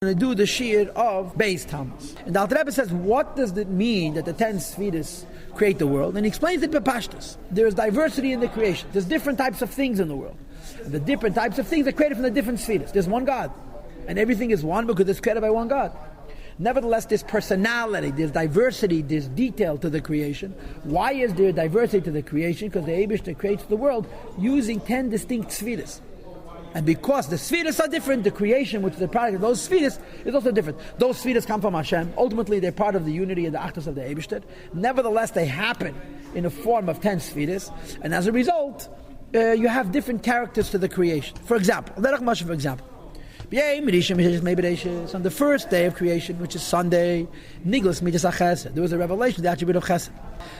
going to do the shiur of Beis Tamuz. And the Alter Rebbe says, what does it mean that the 10 Sfiras create the world? And he explains it b'pashtus. There's diversity in the creation. There's different types of things in the world. And the different types of things are created from the different Sfiras. There's one God. And everything is one because it's created by one God. Nevertheless, there's personality, there's diversity, there's detail to the creation. Why is there diversity to the creation? Because the Eibishter creates the world using 10 distinct Sfiras. And because the Sfiras are different, the creation, which is the product of those Sfiras, is also different. Those Sfiras come from Hashem. Ultimately, they're part of the unity and the achdus of the Eibishter. Nevertheless, they happen in the form of 10 Sfiras. And as a result, you have different characters to the creation. For example, on the first day of creation, which is Sunday, there was a revelation of the attribute of Chesed.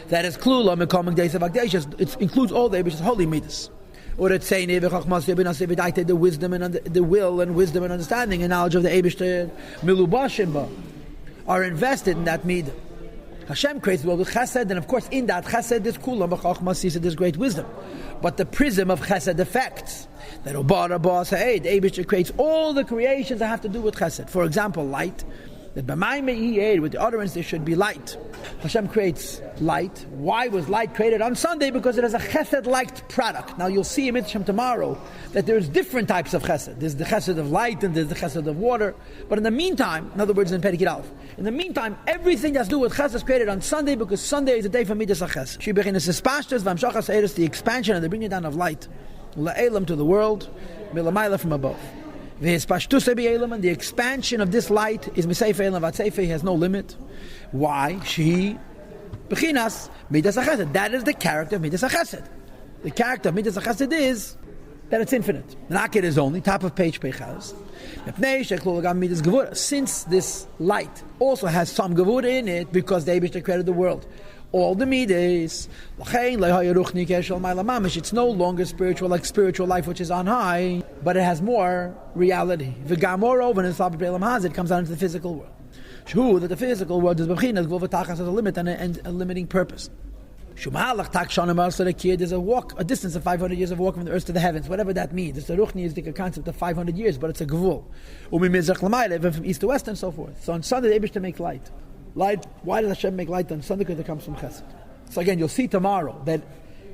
That is Klula, Mekoming days of Akdashas. It includes all the Eibishter's holy midas. Or it's saying the wisdom and the will and wisdom and understanding and knowledge of the Eibishter Milubashim are invested in that midah. Hashem creates the world with Chesed, and of course in that Chesed there's Kula, there's great wisdom. But the prism of Chesed affects that the Eibishter creates all the creations that have to do with Chesed. For example, light. That with the utterance there should be light. Hashem creates light. Why was light created on Sunday? Because it is a chesed-like product. Now you'll see in Mitzvah tomorrow that there's different types of chesed. There's the chesed of light and there's the chesed of water. But in the meantime, in other words, in Perikid Aleph, in the meantime, everything that's to do with chesed is created on Sunday because Sunday is a day for midas chesed. The expansion and the bringing down of light, la'elam to the world, milamayla from above. And the expansion of this light is Miseife Elam Vatseife, has no limit. Why? Bechinas Midas HaChesed. That is the character of Midas HaChesed. The character of Midas HaChesed is that it's infinite. Naked is only, top of page Pechaz. Since this light also has some Gevura in it, because the Eibishter created the world, all the midas, it's no longer spiritual like spiritual life which is on high, but it has more reality. It comes out into the physical world. That the physical world is has a limit and a limiting purpose. There's a distance of 500 years of walk from the earth to the heavens, whatever that means. It's a ruchni is the concept of 500 years, but it's a gevul. From east to west and so forth. So on Sunday, the Eibishter makes light. Light. Why does Hashem make light on Sunday? Because it comes from Chesed. So again, you'll see tomorrow that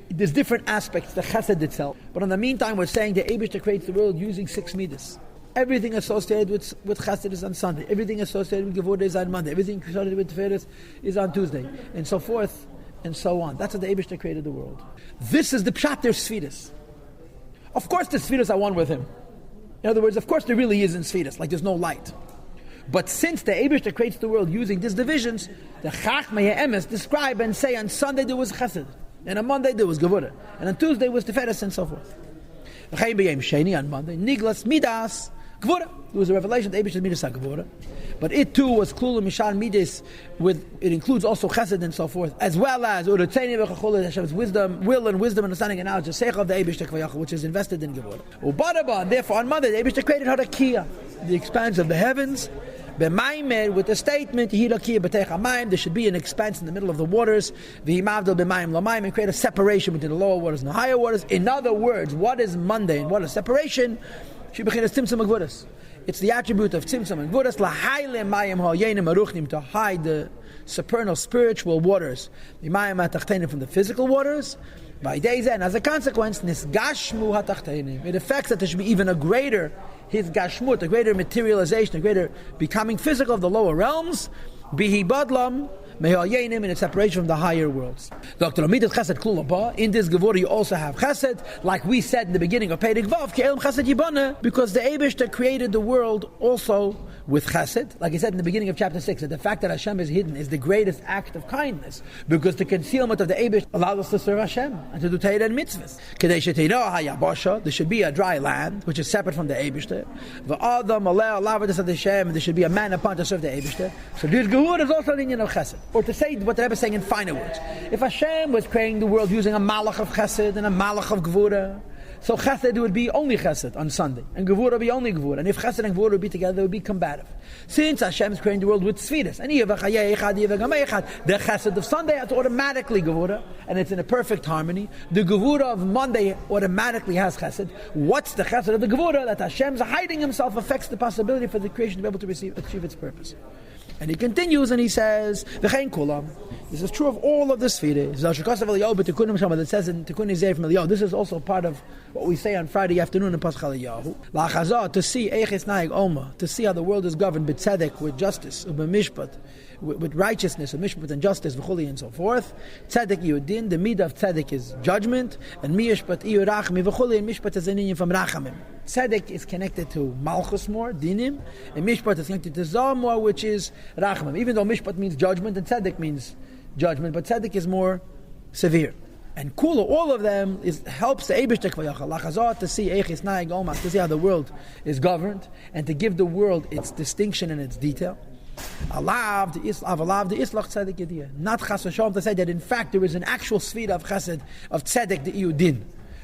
there's different aspects to Chesed itself. But in the meantime, we're saying the Eibishter creates the world using 6 midas. Everything associated with Chesed is on Sunday. Everything associated with Gevurah is on Monday. Everything associated with Tiferes is on Tuesday, and so forth and so on. That's how the Eibishter created the world. This is the pshat. There's Sfiras. Of course, the Sfiras are one with Him. In other words, of course, there really isn't Sfiras. Like there's no light. But since the Eibishter creates the world using these divisions, the Chachmei Emes describe and say on Sunday there was Chesed, and on Monday there was Gevurah, and on Tuesday was Tiferes, and so forth. On Monday, Niglas Midas Gevurah. It was a revelation of Eibishter's Midas HaGevurah. But it too was Klul Mishal Midas, it includes also Chesed and so forth, as well as Hashem's wisdom, will and wisdom, understanding and knowledge, the Seichel of the Eibishter, which is invested in Gevurah. And therefore on Monday, the Eibishter created Harakia, the expanse of the heavens, with the statement, there should be an expanse in the middle of the waters, and create a separation between the lower waters and the higher waters. In other words, what is Monday and what is separation? It's the attribute of Tzimtzum and Gvuras, to hide the supernal spiritual waters from the physical waters. By days and as a consequence, it affects that there should be even a greater his gashmut, a greater materialization, a greater becoming physical of the lower realms, bihi badlam, in its separation from the higher worlds. In this Gevurah you also have Chesed, like we said in the beginning of Perek Vav, because the Eibishter created the world also with Chesed, like he said in the beginning of chapter 6, that the fact that Hashem is hidden is the greatest act of kindness, because the concealment of the Eibishter allows us to serve Hashem and to do Torah and mitzvahs. There should be a dry land which is separate from the Eibishter. There should be a man upon to serve the Eibishter. So this Gevurah is also the union of Chesed. Or to say what the Rebbe is saying in finer words, if Hashem was creating the world using a malach of Chesed and a malach of Gevurah, So chesed would be only chesed on Sunday, and gevura would be only gevura. And if chesed and gevura would be together, they would be combative. Since Hashem is creating the world with sfiras, and the chesed of Sunday has automatically gevura, and it's in a perfect harmony. The gevura of Monday automatically has chesed. What's the chesed of the gevura? That Hashem's hiding Himself affects the possibility for the creation to be able to achieve its purpose. And he continues and he says, "V'chein kulam." This is true of all of the spheres. That says in Tikkun Izeh from Eliyahu. This is also part of what we say on Friday afternoon in Paschal Eliyahu. La'chazah, to see eiches naig oma, to see how the world is governed b'tzedek, with justice, u'b'mishpat, with righteousness, and mishpat and justice, v'chuli and so forth. Tzedek yudin, the midah of tzedek is judgment, and mishpat iyurachmi, v'chuli and mishpat is an union from rachamim. Tzedek is connected to malchus more, dinim, and mishpat is connected to zah more, which is rachamim. Even though mishpat means judgment and tzedek means judgment, but tzedek is more severe. And kula, all of them helps the Eibishter Lachazah to see eiches naig oma, to see how the world is governed, and to give the world its distinction and its detail. Alav the islach tzedek yediyah. Not chas v'shalom to say that in fact there is an actual sphere of chesed, of tzedek the iyudin.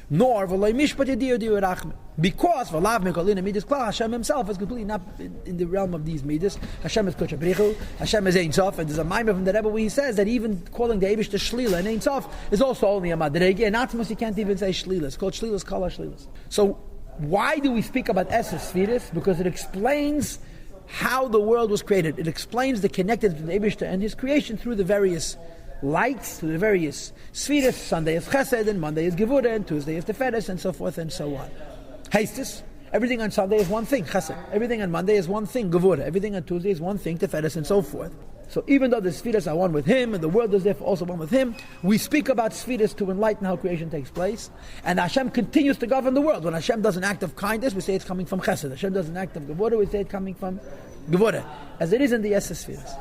Nor v'loy mishpat yediyah rachme. Because v'lav mekolina midas klal, Hashem Himself is completely not in the realm of these midas. Hashem is kodesh brichu, Hashem is Ein Sof, and there's a maimer from the Rebbe where he says that even calling the Eibush the shlila and Ein Sof is also only a madrege, and atmos you can't even say shlila. It's called shlilas kala shlilas. So why do we speak about Esses Spheres? Because it explains how the world was created. It explains the connectedness to the Eibishter and His creation through the various lights, through the various spheres. Sunday is Chesed, and Monday is Gevura, and Tuesday is Teferes, and so forth and so on. Hastis, everything on Sunday is one thing, Chesed. Everything on Monday is one thing, Gevura. Everything on Tuesday is one thing, Teferes, and so forth. So even though the spheres are one with Him, and the world is therefore also one with Him, we speak about spheres to enlighten how creation takes place. And Hashem continues to govern the world. When Hashem does an act of kindness, we say it's coming from Chesed. Hashem does an act of Gevura, we say it's coming from Gevura, as it is in the Esses spheres.